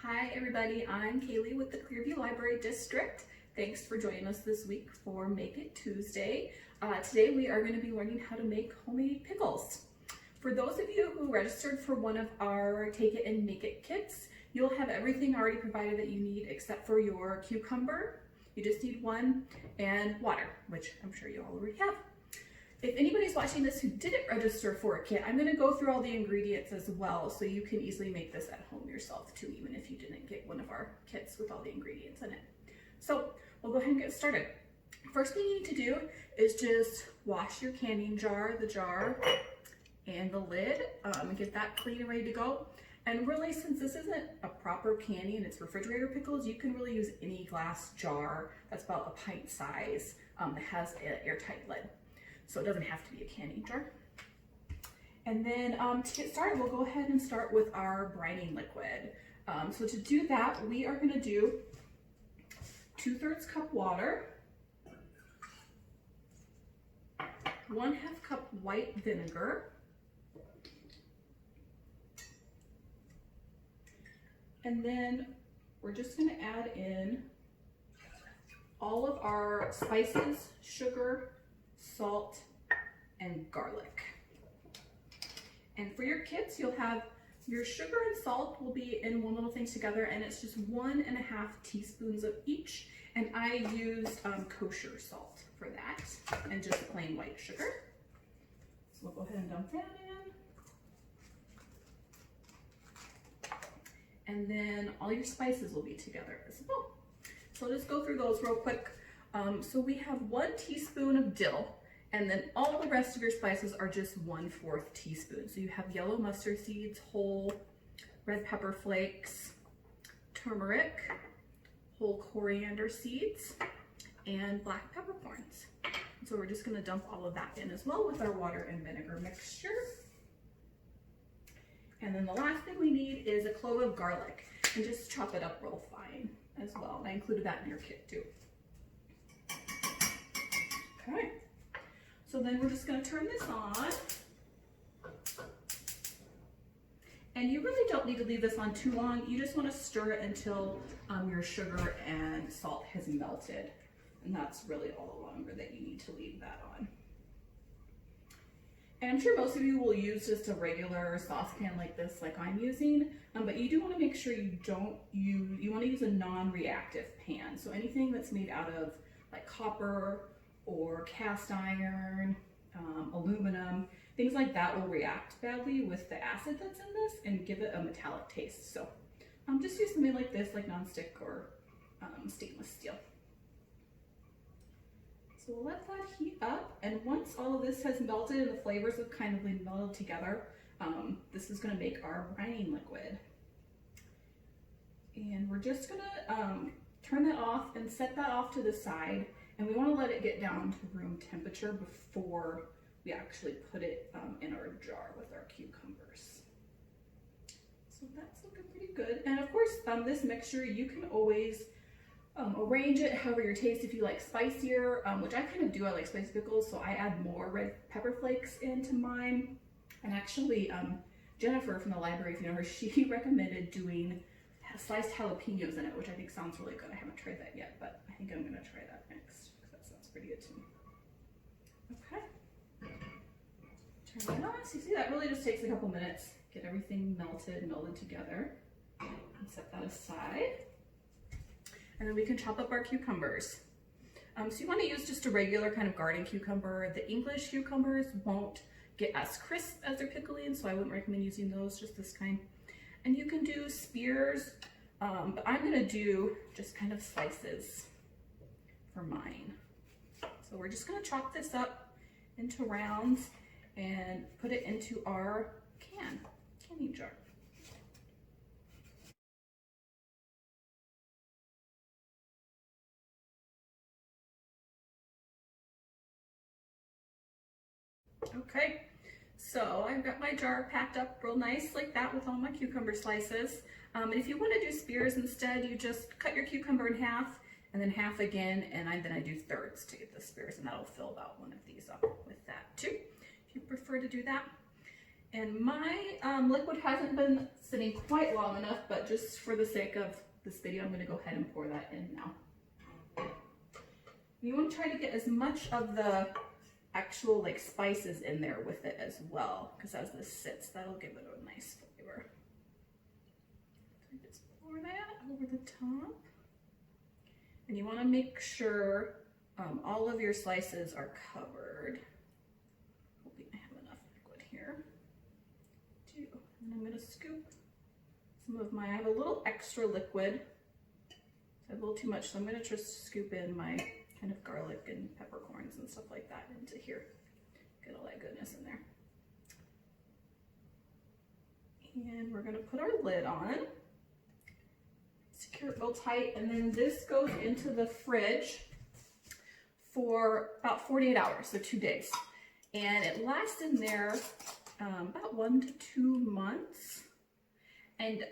Hi everybody, I'm Kaylee with the Clearview Library District. Thanks for joining us this week for Make It Tuesday. Today we are going to be learning how to make homemade pickles. For those of you who registered for one of our Take It and Make It kits, you'll have everything already provided that you need except for your cucumber. You just need one, and water, which I'm sure you all already have. If anybody's watching this who didn't register for a kit, I'm going to go through all the ingredients as well so you can easily make this at home yourself too, even if you didn't get one of our kits with all the ingredients in it. So we'll go ahead and get started. First thing you need to do is just wash your canning jar, the jar and the lid, and get that clean and ready to go. And really, since this isn't a proper canning, it's refrigerator pickles, you can really use any glass jar that's about a pint size that has an airtight lid. So it doesn't have to be a canning jar. And then to get started, we'll go ahead and start with our brining liquid. So to do that, we are gonna do 2/3 cup water, 1/2 cup white vinegar, and then we're just gonna add in all of our spices, sugar, salt, and garlic. And for your kits, you'll have your sugar and salt will be in one little thing together, and it's just 1.5 teaspoons of each. And I used kosher salt for that, and just plain white sugar. So we'll go ahead and dump that in. And then all your spices will be together as well. So I'll just go through those real quick. So we have 1 teaspoon of dill, and then all the rest of your spices are just 1/4 teaspoon. So you have yellow mustard seeds, whole red pepper flakes, turmeric, whole coriander seeds, and black peppercorns. So we're just gonna dump all of that in as well with our water and vinegar mixture. And then the last thing we need is a clove of garlic, and just chop it up real fine as well. And I included that in your kit too. Okay, so then we're just going to turn this on. And you really don't need to leave this on too long. You just want to stir it until your sugar and salt has melted. And that's really all the longer that you need to leave that on. And I'm sure most of you will use just a regular saucepan like this, like I'm using, but you do want to make sure you want to use a non-reactive pan. So anything that's made out of like copper or cast iron, aluminum, things like that will react badly with the acid that's in this and give it a metallic taste. So just use something like this, like nonstick or stainless steel. So we'll let that heat up, and once all of this has melted and the flavors have kind of been melted together, this is going to make our brining liquid. And we're just going to turn that off and set that off to the side. And we want to let it get down to room temperature before we actually put it in our jar with our cucumbers. So that's looking pretty good. And of course, this mixture, you can always arrange it however your taste. If you like spicier, which I kind of do, I like spicy pickles, so I add more red pepper flakes into mine. And actually, Jennifer from the library, if you know her, she recommended doing sliced jalapenos in it, which I think sounds really good. I haven't tried that yet, but I think I'm gonna try that next, because that sounds pretty good to me. Okay. Turn it on. So you see that really just takes a couple minutes. Get everything melded together. And set that aside. And then we can chop up our cucumbers. So you want to use just a regular kind of garden cucumber. The English cucumbers won't get as crisp as they're pickling, so I wouldn't recommend using those, just this kind. And you can do spears, but I'm gonna do just kind of slices for mine. So we're just gonna chop this up into rounds and put it into our canning jar. Okay, so I've got my jar packed up real nice like that with all my cucumber slices. And if you want to do spears instead, you just cut your cucumber in half and then half again, and then I do thirds to get the spears, and that'll fill about one of these up with that too, if you prefer to do that. And my liquid hasn't been sitting quite long enough, but just for the sake of this video, I'm going to go ahead and pour that in now. You want to try to get as much of the actual like spices in there with it as well, because as this sits, that'll give it a nice flavor. So just pour that over the top. And you want to make sure all of your slices are covered. Hoping I have enough liquid here. And I'm going to scoop some of my, I have a little extra liquid. I have a little too much, so I'm going to just scoop in my kind of garlic and peppercorns and stuff like that into here. Get all that goodness in there. And we're going to put our lid on. Secure it real tight, and then this goes into the fridge for about 48 hours, so 2 days. And it lasts in there about 1 to 2 months. And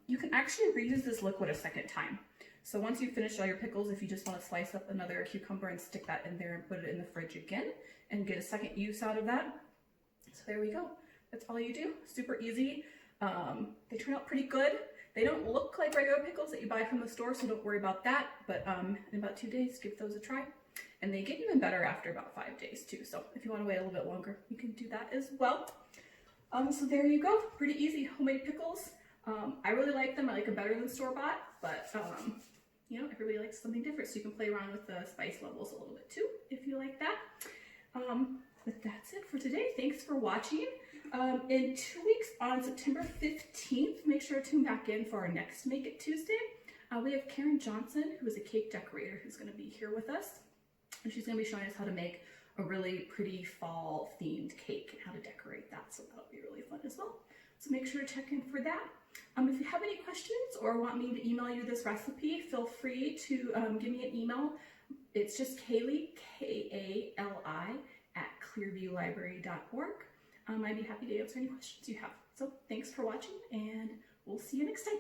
you can actually reuse this liquid a second time. So once you've finished all your pickles, if you just want to slice up another cucumber and stick that in there and put it in the fridge again and get a second use out of that. So there we go. That's all you do. Super easy. They turn out pretty good. They don't look like regular pickles that you buy from the store, so don't worry about that. But in about 2 days, give those a try. And they get even better after about 5 days too. So if you want to wait a little bit longer, you can do that as well. So there you go. Pretty easy homemade pickles. I really like them. I like them better than store-bought, but you know, everybody likes something different, so you can play around with the spice levels a little bit too, if you like that. But that's it for today. Thanks for watching. In 2 weeks, on September 15th, make sure to tune back in for our next Make It Tuesday. We have Karen Johnson, who is a cake decorator, who's going to be here with us. And she's going to be showing us how to make a really pretty fall-themed cake and how to decorate that, so that'll be really fun as well. So make sure to check in for that. If you have any questions or want me to email you this recipe, feel free to give me an email. It's just Kaylee, K-A-L-I, @clearviewlibrary.org. I'd be happy to answer any questions you have. So thanks for watching, and we'll see you next time.